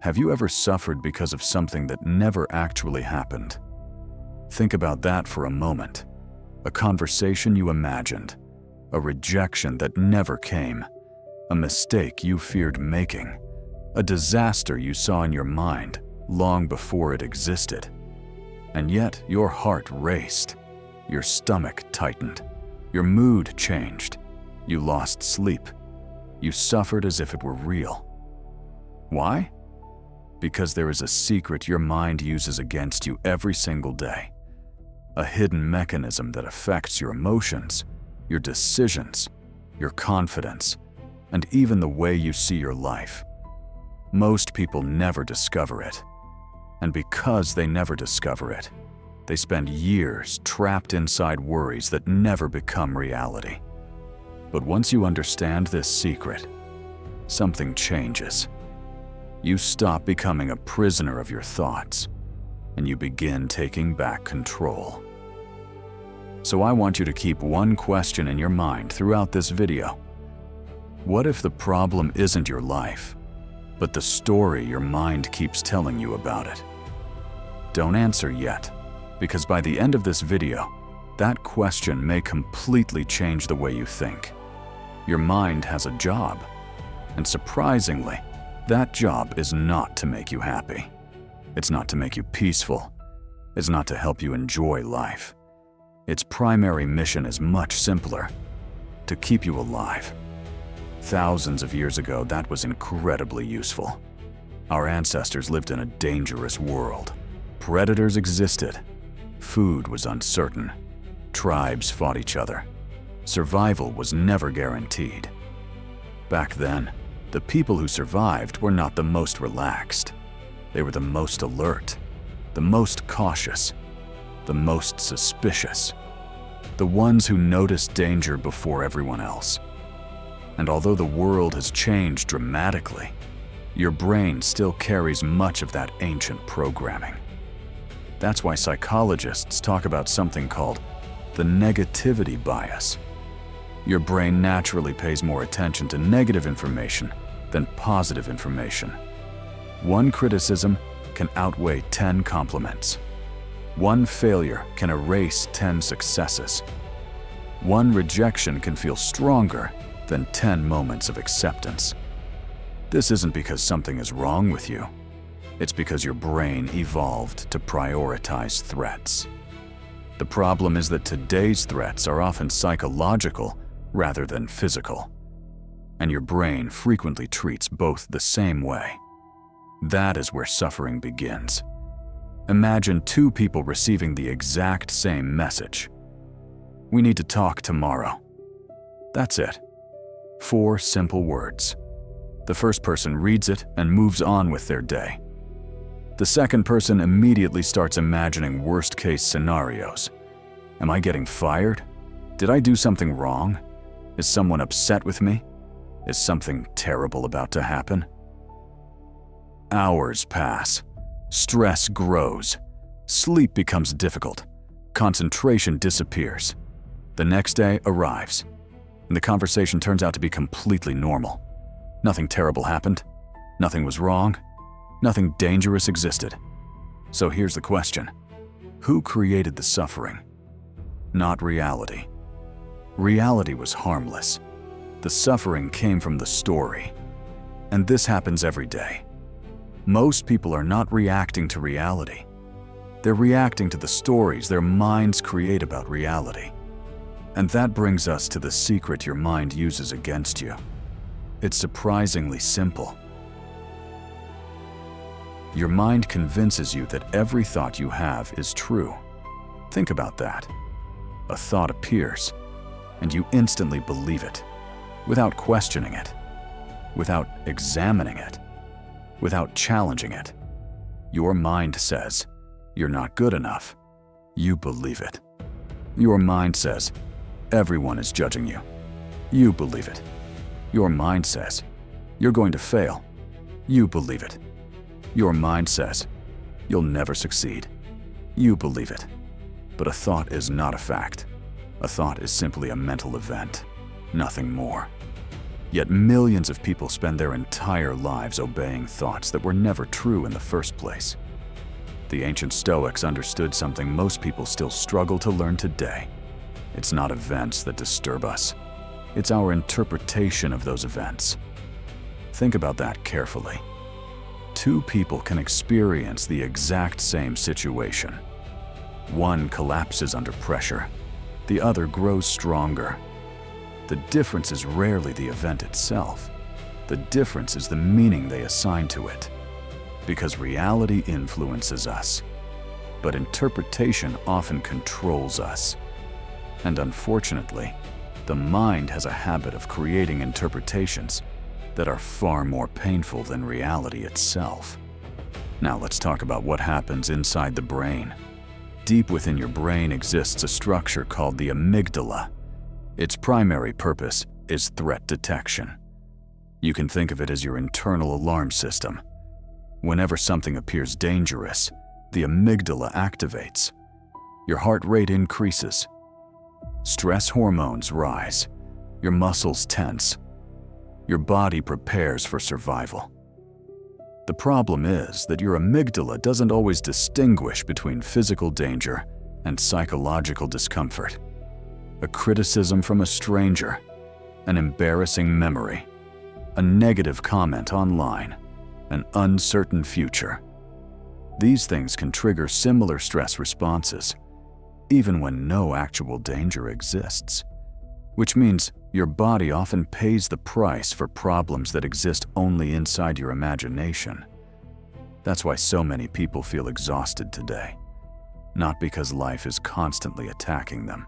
Have you ever suffered because of something that never actually happened? Think about that for a moment. A conversation you imagined, a rejection that never came, a mistake you feared making, a disaster you saw in your mind long before it existed. And yet your heart raced, your stomach tightened, your mood changed, you lost sleep, you suffered as if it were real. Why? Because there is a secret your mind uses against you every single day. A hidden mechanism that affects your emotions, your decisions, your confidence, and even the way you see your life. Most people never discover it. And because they never discover it, they spend years trapped inside worries that never become reality. But once you understand this secret, something changes. You stop becoming a prisoner of your thoughts, and you begin taking back control. So I want you to keep one question in your mind throughout this video. What if the problem isn't your life, but the story your mind keeps telling you about it? Don't answer yet, because by the end of this video, that question may completely change the way you think. Your mind has a job, and surprisingly, that job is not to make you happy. It's not to make you peaceful. It's not to help you enjoy life. Its primary mission is much simpler: to keep you alive. Thousands of years ago, that was incredibly useful. Our ancestors lived in a dangerous world. Predators existed. Food was uncertain. Tribes fought each other. Survival was never guaranteed. Back then, the people who survived were not the most relaxed. They were the most alert, the most cautious, the most suspicious, the ones who noticed danger before everyone else. And although the world has changed dramatically, your brain still carries much of that ancient programming. That's why psychologists talk about something called the negativity bias. Your brain naturally pays more attention to negative information than positive information. One criticism can outweigh 10 compliments. One failure can erase 10 successes. One rejection can feel stronger than 10 moments of acceptance. This isn't because something is wrong with you. It's because your brain evolved to prioritize threats. The problem is that today's threats are often psychological rather than physical, and your brain frequently treats both the same way. That is where suffering begins. Imagine two people receiving the exact same message. "We need to talk tomorrow." That's it. 4 simple words. The first person reads it and moves on with their day. The second person immediately starts imagining worst-case scenarios. Am I getting fired? Did I do something wrong? Is someone upset with me? Is something terrible about to happen? Hours pass. Stress grows. Sleep becomes difficult. Concentration disappears. The next day arrives, and the conversation turns out to be completely normal. Nothing terrible happened. Nothing was wrong. Nothing dangerous existed. So here's the question. Who created the suffering? Not reality. Reality was harmless. The suffering came from the story. And this happens every day. Most people are not reacting to reality. They're reacting to the stories their minds create about reality. And that brings us to the secret your mind uses against you. It's surprisingly simple. Your mind convinces you that every thought you have is true. Think about that. A thought appears, and you instantly believe it, without questioning it, without examining it, without challenging it. Your mind says, "You're not good enough." You believe it. Your mind says, "Everyone is judging you." You believe it. Your mind says, "You're going to fail." You believe it. Your mind says, "You'll never succeed." You believe it. But a thought is not a fact. A thought is simply a mental event, nothing more. Yet millions of people spend their entire lives obeying thoughts that were never true in the first place. The ancient Stoics understood something most people still struggle to learn today. It's not events that disturb us. It's our interpretation of those events. Think about that carefully. Two people can experience the exact same situation. One collapses under pressure. The other grows stronger. The difference is rarely the event itself. The difference is the meaning they assign to it. Because reality influences us, but interpretation often controls us. And unfortunately, the mind has a habit of creating interpretations that are far more painful than reality itself. Now let's talk about what happens inside the brain. Deep within your brain exists a structure called the amygdala. Its primary purpose is threat detection. You can think of it as your internal alarm system. Whenever something appears dangerous, the amygdala activates. Your heart rate increases. Stress hormones rise. Your muscles tense. Your body prepares for survival. The problem is that your amygdala doesn't always distinguish between physical danger and psychological discomfort. A criticism from a stranger, an embarrassing memory, a negative comment online, an uncertain future. These things can trigger similar stress responses, even when no actual danger exists. Which means your body often pays the price for problems that exist only inside your imagination. That's why so many people feel exhausted today. Not because life is constantly attacking them,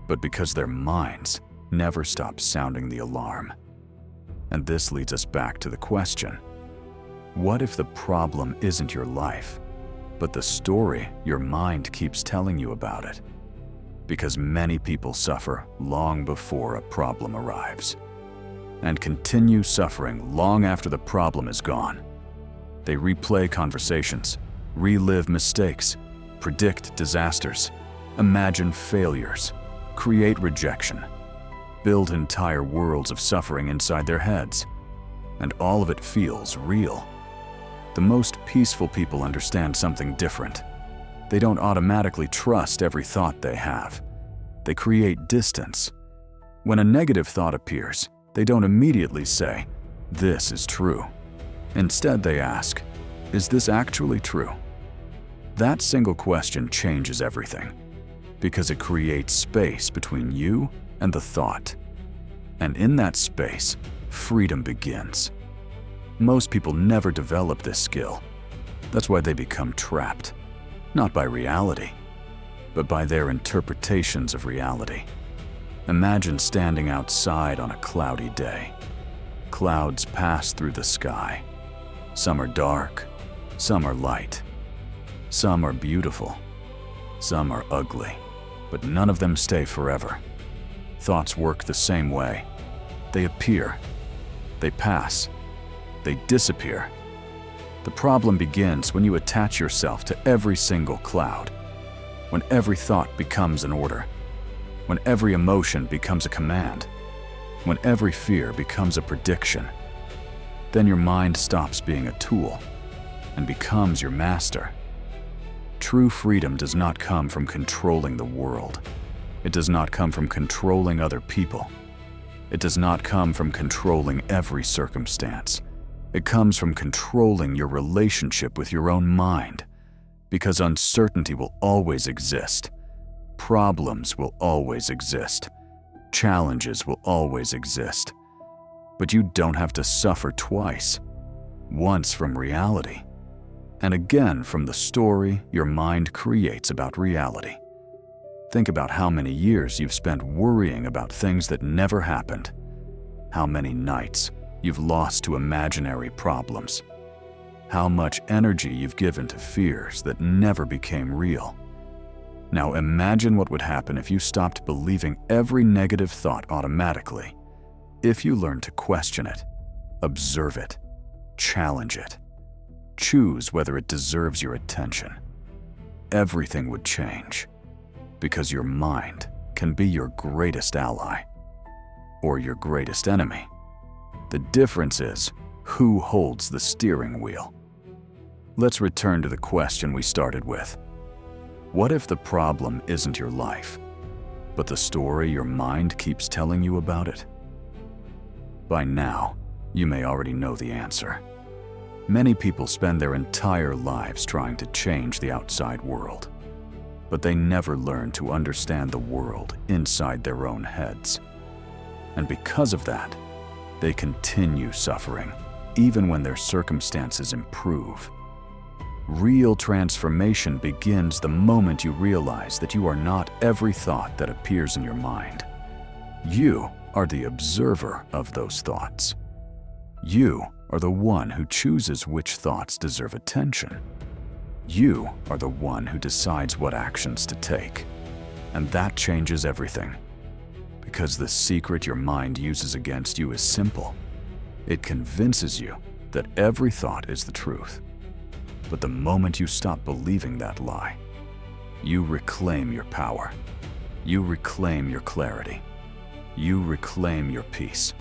but because their minds never stop sounding the alarm. And this leads us back to the question, what if the problem isn't your life, but the story your mind keeps telling you about it? Because many people suffer long before a problem arrives, and continue suffering long after the problem is gone. They replay conversations, relive mistakes, predict disasters, imagine failures, create rejection, build entire worlds of suffering inside their heads, and all of it feels real. The most peaceful people understand something different. They don't automatically trust every thought they have. They create distance. When a negative thought appears, they don't immediately say, "This is true." Instead, they ask, "Is this actually true?" That single question changes everything, because it creates space between you and the thought. And in that space, freedom begins. Most people never develop this skill. That's why they become trapped, not by reality, but by their interpretations of reality. Imagine standing outside on a cloudy day. Clouds pass through the sky. Some are dark, some are light. Some are beautiful, some are ugly, but none of them stay forever. Thoughts work the same way. They appear, they pass, they disappear. The problem begins when you attach yourself to every single cloud, when every thought becomes an order, when every emotion becomes a command, when every fear becomes a prediction. Then your mind stops being a tool and becomes your master. True freedom does not come from controlling the world. It does not come from controlling other people. It does not come from controlling every circumstance. It comes from controlling your relationship with your own mind, because uncertainty will always exist. Problems will always exist. Challenges will always exist. But you don't have to suffer twice. Once from reality, and again from the story your mind creates about reality. Think about how many years you've spent worrying about things that never happened. How many nights you've lost to imaginary problems. How much energy you've given to fears that never became real. Now imagine what would happen if you stopped believing every negative thought automatically. If you learned to question it, observe it, challenge it, choose whether it deserves your attention. Everything would change, because your mind can be your greatest ally or your greatest enemy. The difference is who holds the steering wheel. Let's return to the question we started with. What if the problem isn't your life, but the story your mind keeps telling you about it? By now, you may already know the answer. Many people spend their entire lives trying to change the outside world, but they never learn to understand the world inside their own heads. And because of that, they continue suffering, even when their circumstances improve. Real transformation begins the moment you realize that you are not every thought that appears in your mind. You are the observer of those thoughts. You are the one who chooses which thoughts deserve attention. You are the one who decides what actions to take. And that changes everything. Because the secret your mind uses against you is simple. It convinces you that every thought is the truth. But the moment you stop believing that lie, you reclaim your power. You reclaim your clarity. You reclaim your peace.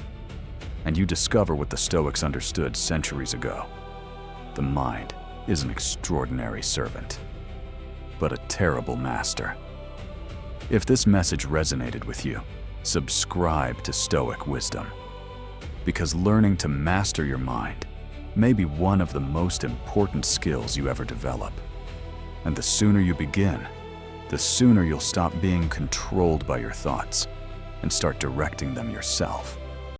And you discover what the Stoics understood centuries ago. The mind is an extraordinary servant, but a terrible master. If this message resonated with you, subscribe to Stoic Wisdom, because learning to master your mind may be one of the most important skills you ever develop. And the sooner you begin, the sooner you'll stop being controlled by your thoughts and start directing them yourself.